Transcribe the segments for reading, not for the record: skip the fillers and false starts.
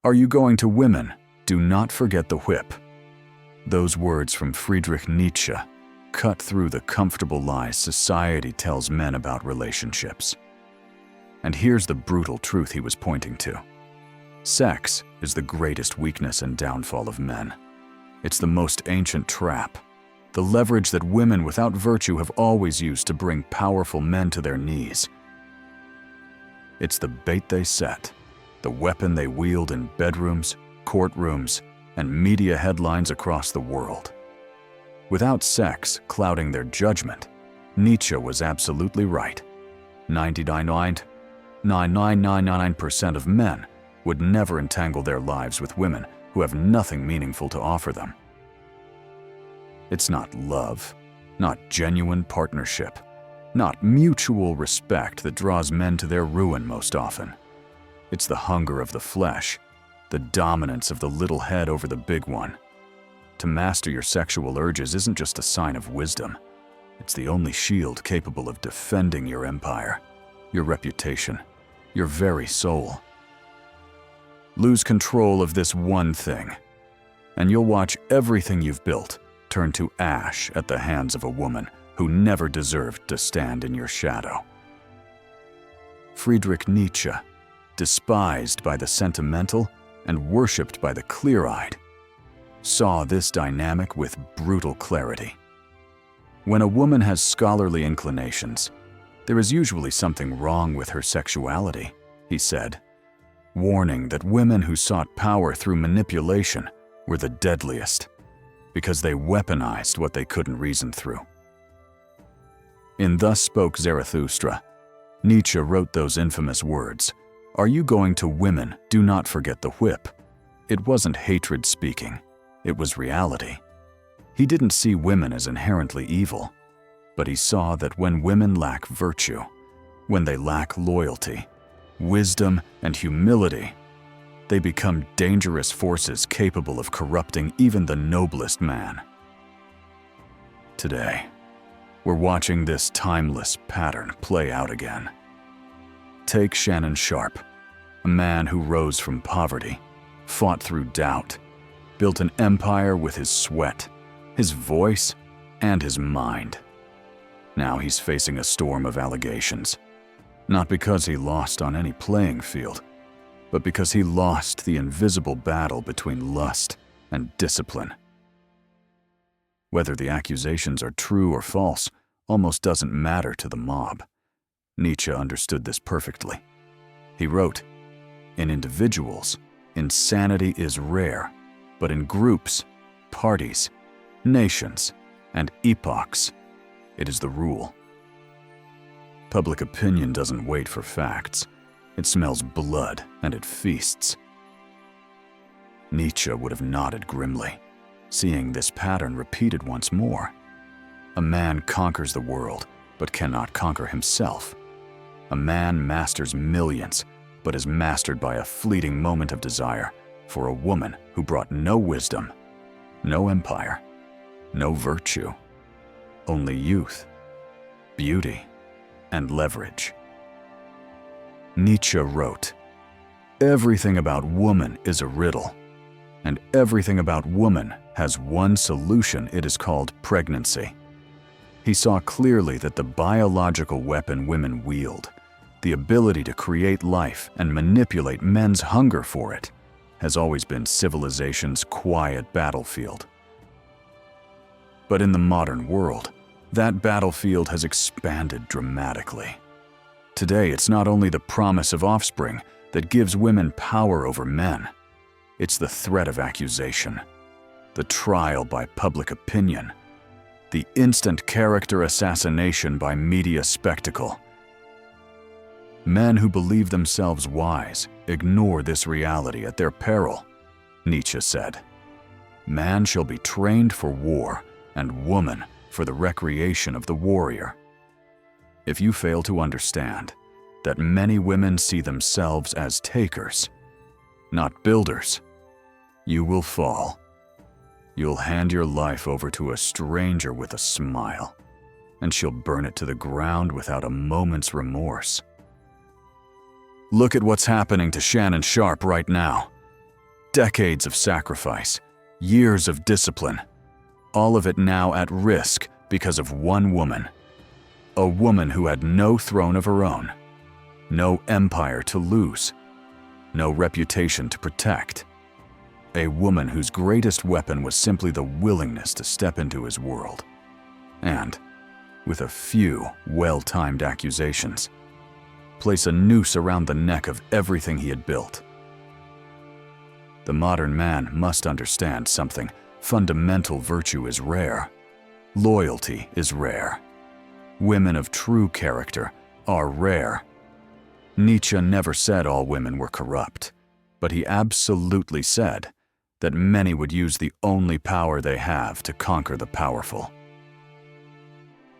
Are you going to women? Do not forget the whip. Those words from Friedrich Nietzsche cut through the comfortable lies society tells men about relationships. And here's the brutal truth he was pointing to. Sex is the greatest weakness and downfall of men. It's the most ancient trap, the leverage that women without virtue have always used to bring powerful men to their knees. It's the bait they set, the weapon they wield in bedrooms, courtrooms, and media headlines across the world. Without sex clouding their judgment, Nietzsche was absolutely right. 99.9999% of men would never entangle their lives with women who have nothing meaningful to offer them. It's not love, not genuine partnership, not mutual respect that draws men to their ruin most often. It's the hunger of the flesh, the dominance of the little head over the big one. To master your sexual urges isn't just a sign of wisdom. It's the only shield capable of defending your empire, your reputation, your very soul. Lose control of this one thing, and you'll watch everything you've built turn to ash at the hands of a woman who never deserved to stand in your shadow. Friedrich Nietzsche, despised by the sentimental and worshipped by the clear-eyed, saw this dynamic with brutal clarity. When a woman has scholarly inclinations, there is usually something wrong with her sexuality, he said, warning that women who sought power through manipulation were the deadliest, because they weaponized what they couldn't reason through. In Thus Spoke Zarathustra, Nietzsche wrote those infamous words, "Are you going to women? Do not forget the whip." It wasn't hatred speaking, it was reality. He didn't see women as inherently evil, but he saw that when women lack virtue, when they lack loyalty, wisdom, and humility, they become dangerous forces capable of corrupting even the noblest man. Today, we're watching this timeless pattern play out again. Take Shannon Sharpe, a man who rose from poverty, fought through doubt, built an empire with his sweat, his voice, and his mind. Now he's facing a storm of allegations, not because he lost on any playing field, but because he lost the invisible battle between lust and discipline. Whether the accusations are true or false almost doesn't matter to the mob. Nietzsche understood this perfectly. He wrote, "In individuals, insanity is rare, but in groups, parties, nations, and epochs, it is the rule." Public opinion doesn't wait for facts. It smells blood and it feasts. Nietzsche would have nodded grimly, seeing this pattern repeated once more. A man conquers the world, but cannot conquer himself. A man masters millions, but is mastered by a fleeting moment of desire for a woman who brought no wisdom, no empire, no virtue, only youth, beauty, and leverage. Nietzsche wrote, "Everything about woman is a riddle, and everything about woman has one solution. It is called pregnancy." He saw clearly that the biological weapon women wield, the ability to create life and manipulate men's hunger for it, has always been civilization's quiet battlefield. But in the modern world, that battlefield has expanded dramatically. Today, it's not only the promise of offspring that gives women power over men. It's the threat of accusation, the trial by public opinion, the instant character assassination by media spectacle. Men who believe themselves wise ignore this reality at their peril. Nietzsche said, "Man shall be trained for war, and woman for the recreation of the warrior." If you fail to understand that many women see themselves as takers, not builders, you will fall. You'll hand your life over to a stranger with a smile, and she'll burn it to the ground without a moment's remorse. Look at what's happening to Shannon Sharpe right now. Decades of sacrifice, years of discipline, all of it now at risk because of one woman. A woman who had no throne of her own, no empire to lose, no reputation to protect. A woman whose greatest weapon was simply the willingness to step into his world. And, with a few well-timed accusations, place a noose around the neck of everything he had built. The modern man must understand something. Fundamental virtue is rare. Loyalty is rare. Women of true character are rare. Nietzsche never said all women were corrupt, but he absolutely said that many would use the only power they have to conquer the powerful.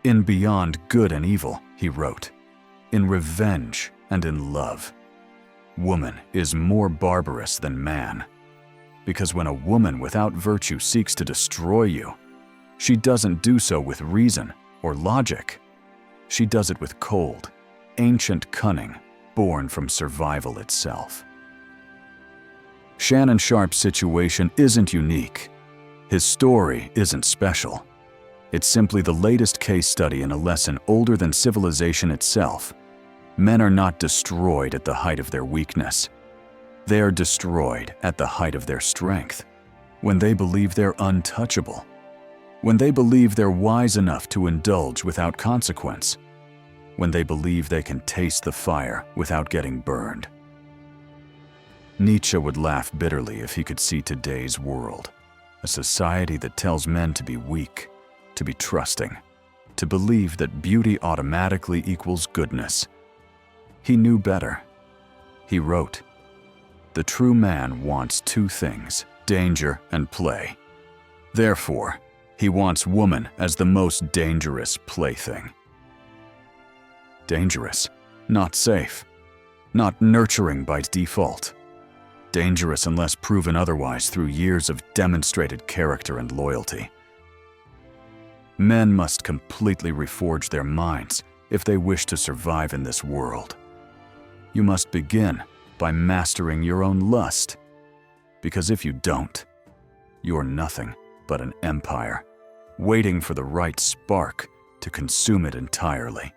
In Beyond Good and Evil, he wrote, "In revenge and in love, woman is more barbarous than man. Because when a woman without virtue seeks to destroy you, she doesn't do so with reason or logic. She does it with cold, ancient cunning born from survival itself." Shannon Sharpe's situation isn't unique. His story isn't special. It's simply the latest case study in a lesson older than civilization itself. Men are not destroyed at the height of their weakness. They are destroyed at the height of their strength, when they believe they're untouchable, when they believe they're wise enough to indulge without consequence, when they believe they can taste the fire without getting burned. Nietzsche would laugh bitterly if he could see today's world, a society that tells men to be weak, to be trusting, to believe that beauty automatically equals goodness. He knew better. He wrote, "The true man wants two things, danger and play. Therefore, he wants woman as the most dangerous plaything." Dangerous, not safe, not nurturing by default. Dangerous unless proven otherwise through years of demonstrated character and loyalty. Men must completely reforge their minds if they wish to survive in this world. You must begin by mastering your own lust, because if you don't, you're nothing but an empire, waiting for the right spark to consume it entirely.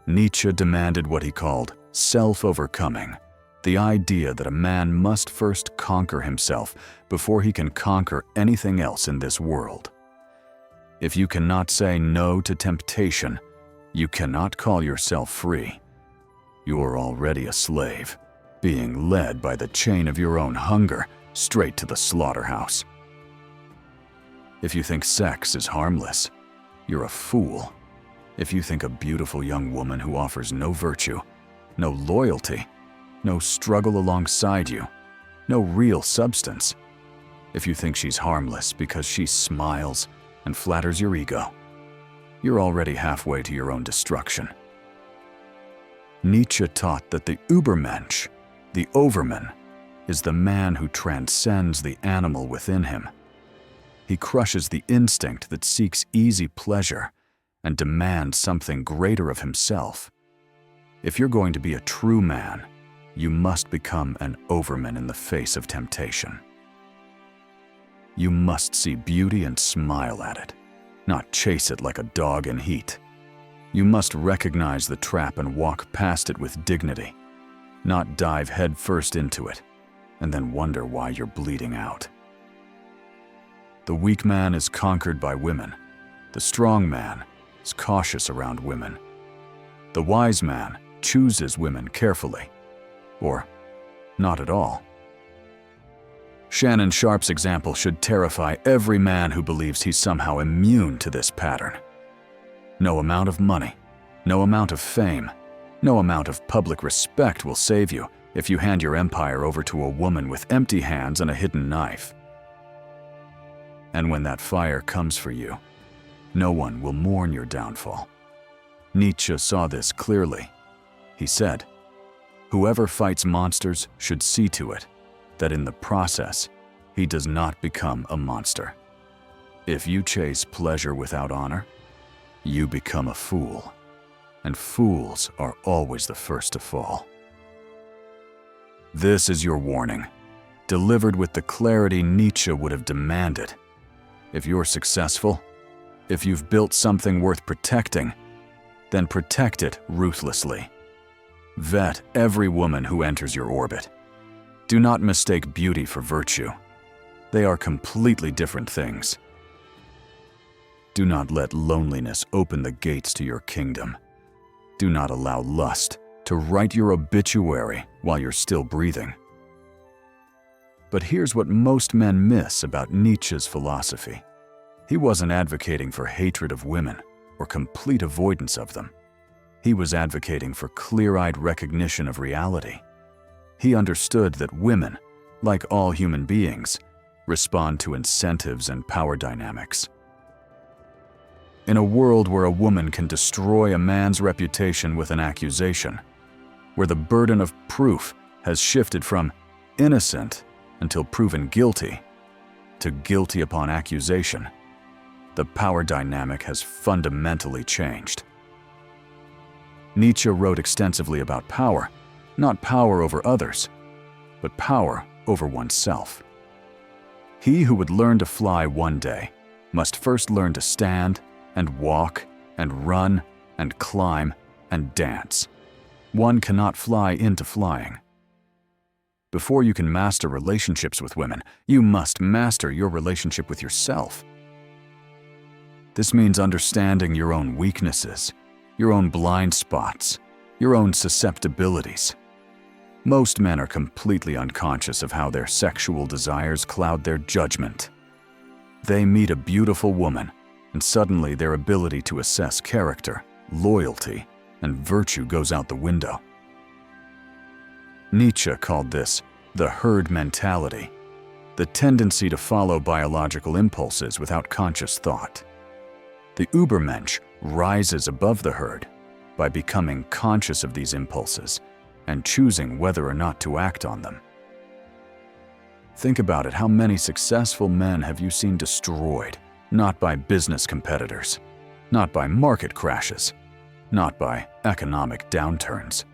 Nietzsche demanded what he called self-overcoming, the idea that a man must first conquer himself before he can conquer anything else in this world. If you cannot say no to temptation, you cannot call yourself free. You are already a slave, being led by the chain of your own hunger straight to the slaughterhouse. If you think sex is harmless, you're a fool. If you think a beautiful young woman who offers no virtue, no loyalty, no struggle alongside you, no real substance, if you think she's harmless because she smiles and flatters your ego, you're already halfway to your own destruction. Nietzsche taught that the Übermensch, the overman, is the man who transcends the animal within him. He crushes the instinct that seeks easy pleasure and demands something greater of himself. If you're going to be a true man, you must become an overman in the face of temptation. You must see beauty and smile at it, not chase it like a dog in heat. You must recognize the trap and walk past it with dignity, not dive headfirst into it and then wonder why you're bleeding out. The weak man is conquered by women. The strong man is cautious around women. The wise man chooses women carefully, or not at all. Shannon Sharpe's example should terrify every man who believes he's somehow immune to this pattern. No amount of money, no amount of fame, no amount of public respect will save you if you hand your empire over to a woman with empty hands and a hidden knife. And when that fire comes for you, no one will mourn your downfall. Nietzsche saw this clearly. He said, "Whoever fights monsters should see to it that in the process, he does not become a monster. If you chase pleasure without honor, you become a fool, and fools are always the first to fall." This is your warning. delivered with the clarity Nietzsche would have demanded. If you're successful, if you've built something worth protecting, then protect it ruthlessly. Vet every woman who enters your orbit. Do not mistake beauty for virtue. They are completely different things. Do not let loneliness open the gates to your kingdom. Do not allow lust to write your obituary while you're still breathing. But here's what most men miss about Nietzsche's philosophy. He wasn't advocating for hatred of women or complete avoidance of them. He was advocating for clear-eyed recognition of reality. He understood that women, like all human beings, respond to incentives and power dynamics. In a world where a woman can destroy a man's reputation with an accusation, where the burden of proof has shifted from innocent until proven guilty to guilty upon accusation, the power dynamic has fundamentally changed. Nietzsche wrote extensively about power, not power over others, but power over oneself. He who would learn to fly one day must first learn to stand and walk and run and climb and dance. One cannot fly into flying. Before you can master relationships with women, you must master your relationship with yourself. This means understanding your own weaknesses, your own blind spots, your own susceptibilities. Most men are completely unconscious of how their sexual desires cloud their judgment. They meet a beautiful woman, and suddenly their ability to assess character, loyalty, and virtue goes out the window. Nietzsche called this the herd mentality, the tendency to follow biological impulses without conscious thought. The Übermensch rises above the herd by becoming conscious of these impulses and choosing whether or not to act on them. Think about it, how many successful men have you seen destroyed, not by business competitors, not by market crashes, not by economic downturns,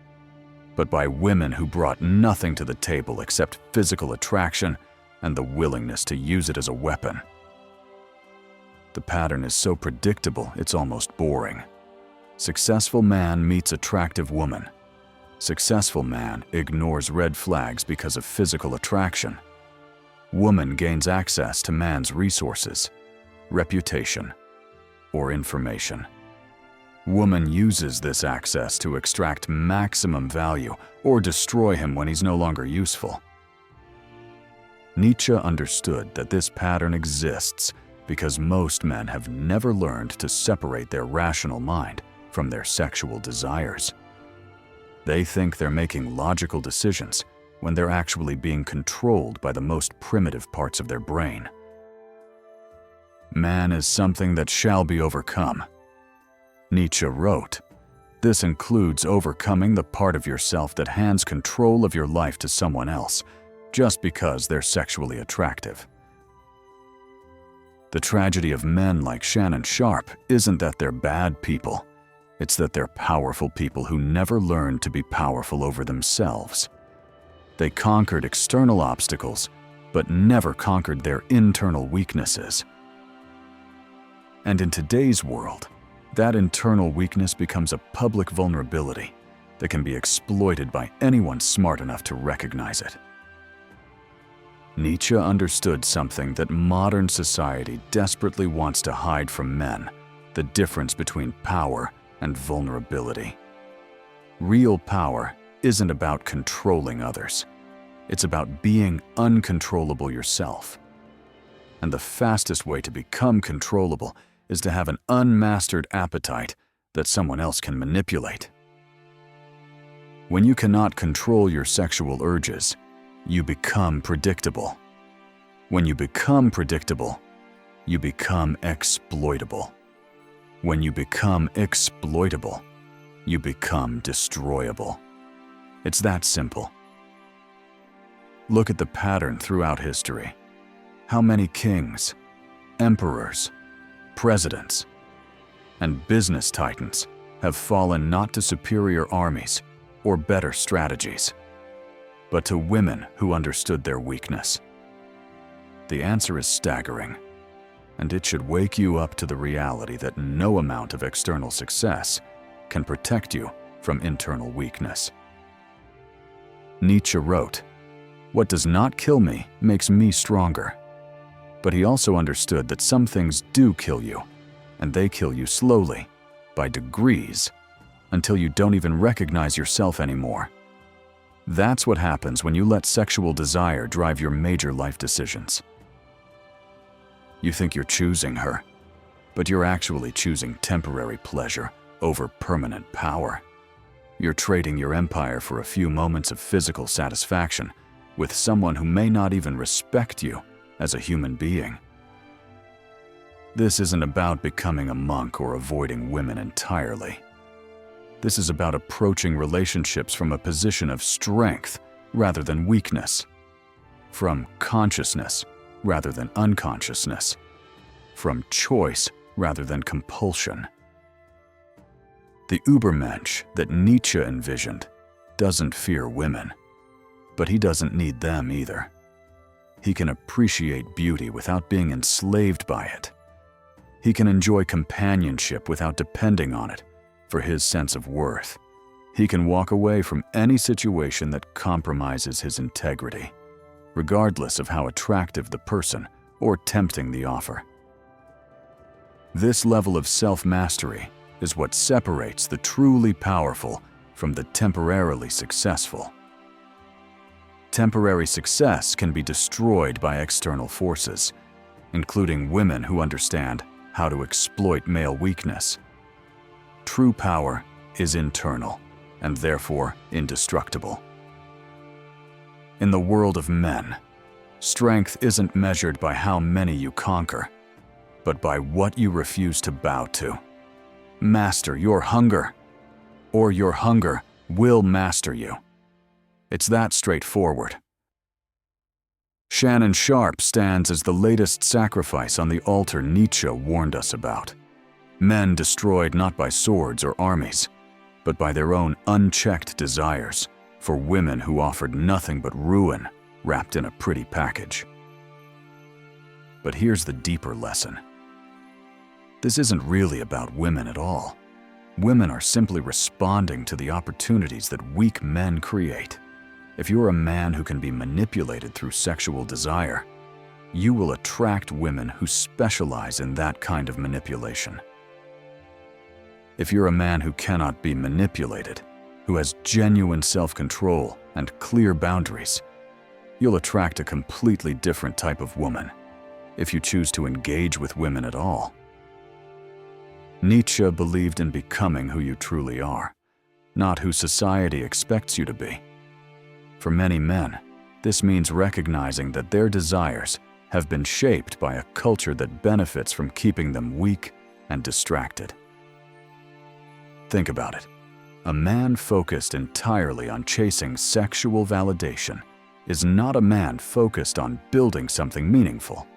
but by women who brought nothing to the table except physical attraction and the willingness to use it as a weapon. The pattern is so predictable, it's almost boring. Successful man meets attractive woman. Successful man ignores red flags because of physical attraction. Woman gains access to man's resources, reputation, or information. Woman uses this access to extract maximum value or destroy him when he's no longer useful. Nietzsche understood that this pattern exists because most men have never learned to separate their rational mind from their sexual desires. They think they're making logical decisions when they're actually being controlled by the most primitive parts of their brain. Man is something that shall be overcome. Nietzsche wrote, "This includes overcoming the part of yourself that hands control of your life to someone else, just because they're sexually attractive." The tragedy of men like Shannon Sharpe isn't that they're bad people. It's that they're powerful people who never learned to be powerful over themselves. They conquered external obstacles, but never conquered their internal weaknesses. And in today's world, that internal weakness becomes a public vulnerability that can be exploited by anyone smart enough to recognize it. Nietzsche understood something that modern society desperately wants to hide from men: the difference between power and vulnerability. Real power isn't about controlling others. It's about being uncontrollable yourself. And the fastest way to become controllable is to have an unmastered appetite that someone else can manipulate. When you cannot control your sexual urges, you become predictable. When you become predictable, you become exploitable. When you become exploitable, you become destroyable. It's that simple. Look at the pattern throughout history. How many kings, emperors, presidents, and business titans have fallen not to superior armies or better strategies, but to women who understood their weakness? The answer is staggering, and it should wake you up to the reality that no amount of external success can protect you from internal weakness. Nietzsche wrote, "What does not kill me makes me stronger." But he also understood that some things do kill you, and they kill you slowly, by degrees, until you don't even recognize yourself anymore. That's what happens when you let sexual desire drive your major life decisions. You think you're choosing her, but you're actually choosing temporary pleasure over permanent power. You're trading your empire for a few moments of physical satisfaction with someone who may not even respect you as a human being. This isn't about becoming a monk or avoiding women entirely. This is about approaching relationships from a position of strength rather than weakness, from consciousness rather than unconsciousness, from choice rather than compulsion. The Übermensch that Nietzsche envisioned doesn't fear women, but he doesn't need them either. He can appreciate beauty without being enslaved by it. He can enjoy companionship without depending on it for his sense of worth. He can walk away from any situation that compromises his integrity, regardless of how attractive the person or tempting the offer. This level of self-mastery is what separates the truly powerful from the temporarily successful. Temporary success can be destroyed by external forces, including women who understand how to exploit male weakness. True power is internal and therefore indestructible. In the world of men, strength isn't measured by how many you conquer, but by what you refuse to bow to. Master your hunger, or your hunger will master you. It's that straightforward. Shannon Sharpe stands as the latest sacrifice on the altar Nietzsche warned us about. Men destroyed not by swords or armies, but by their own unchecked desires for women who offered nothing but ruin wrapped in a pretty package. But here's the deeper lesson. This isn't really about women at all. Women are simply responding to the opportunities that weak men create. If you're a man who can be manipulated through sexual desire, you will attract women who specialize in that kind of manipulation. If you're a man who cannot be manipulated, who has genuine self-control and clear boundaries, you'll attract a completely different type of woman, if you choose to engage with women at all. Nietzsche believed in becoming who you truly are, not who society expects you to be. For many men, this means recognizing that their desires have been shaped by a culture that benefits from keeping them weak and distracted. Think about it. A man focused entirely on chasing sexual validation is not a man focused on building something meaningful.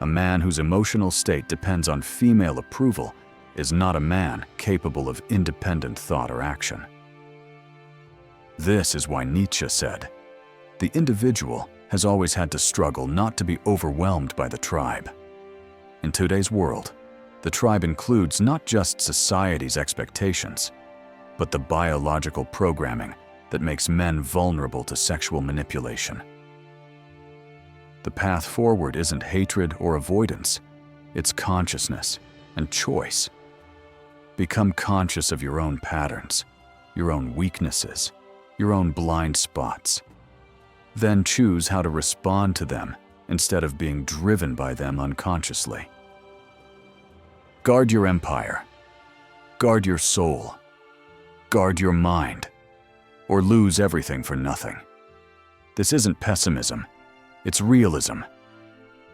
A man whose emotional state depends on female approval is not a man capable of independent thought or action. This is why Nietzsche said, "The individual has always had to struggle not to be overwhelmed by the tribe." In today's world, the tribe includes not just society's expectations, but the biological programming that makes men vulnerable to sexual manipulation. The path forward isn't hatred or avoidance, it's consciousness and choice. Become conscious of your own patterns, your own weaknesses, your own blind spots. Then choose how to respond to them instead of being driven by them unconsciously. Guard your empire. Guard your soul. Guard your mind, or lose everything for nothing. This isn't pessimism, it's realism.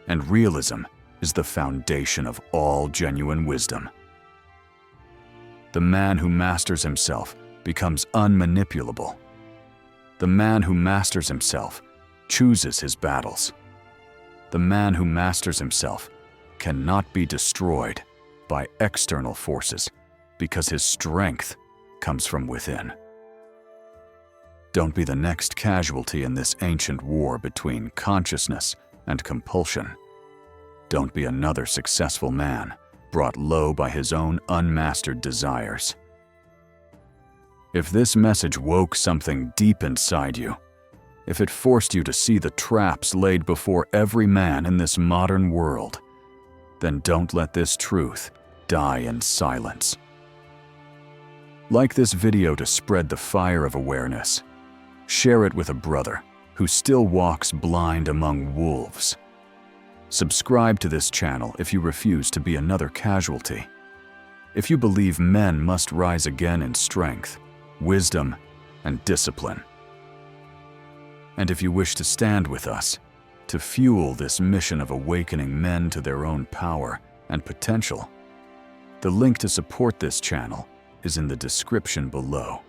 And realism is the foundation of all genuine wisdom. The man who masters himself becomes unmanipulable. The man who masters himself chooses his battles. The man who masters himself cannot be destroyed by external forces because his strength comes from within. Don't be the next casualty in this ancient war between consciousness and compulsion. Don't be another successful man brought low by his own unmastered desires. If this message woke something deep inside you, if it forced you to see the traps laid before every man in this modern world, then don't let this truth die in silence. Like this video to spread the fire of awareness. Share it with a brother who still walks blind among wolves. Subscribe to this channel if you refuse to be another casualty. If you believe men must rise again in strength, wisdom, and discipline. And if you wish to stand with us to fuel this mission of awakening men to their own power and potential, the link to support this channel is in the description below.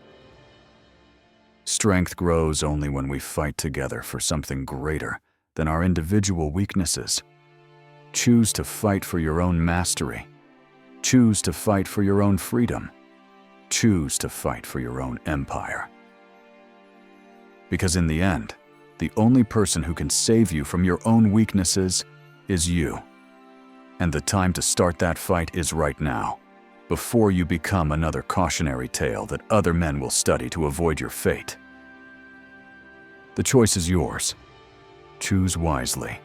Strength grows only when we fight together for something greater than our individual weaknesses. Choose to fight for your own mastery. Choose to fight for your own freedom. Choose to fight for your own empire. Because in the end, the only person who can save you from your own weaknesses is you. And the time to start that fight is right now, before you become another cautionary tale that other men will study to avoid your fate. The choice is yours. Choose wisely.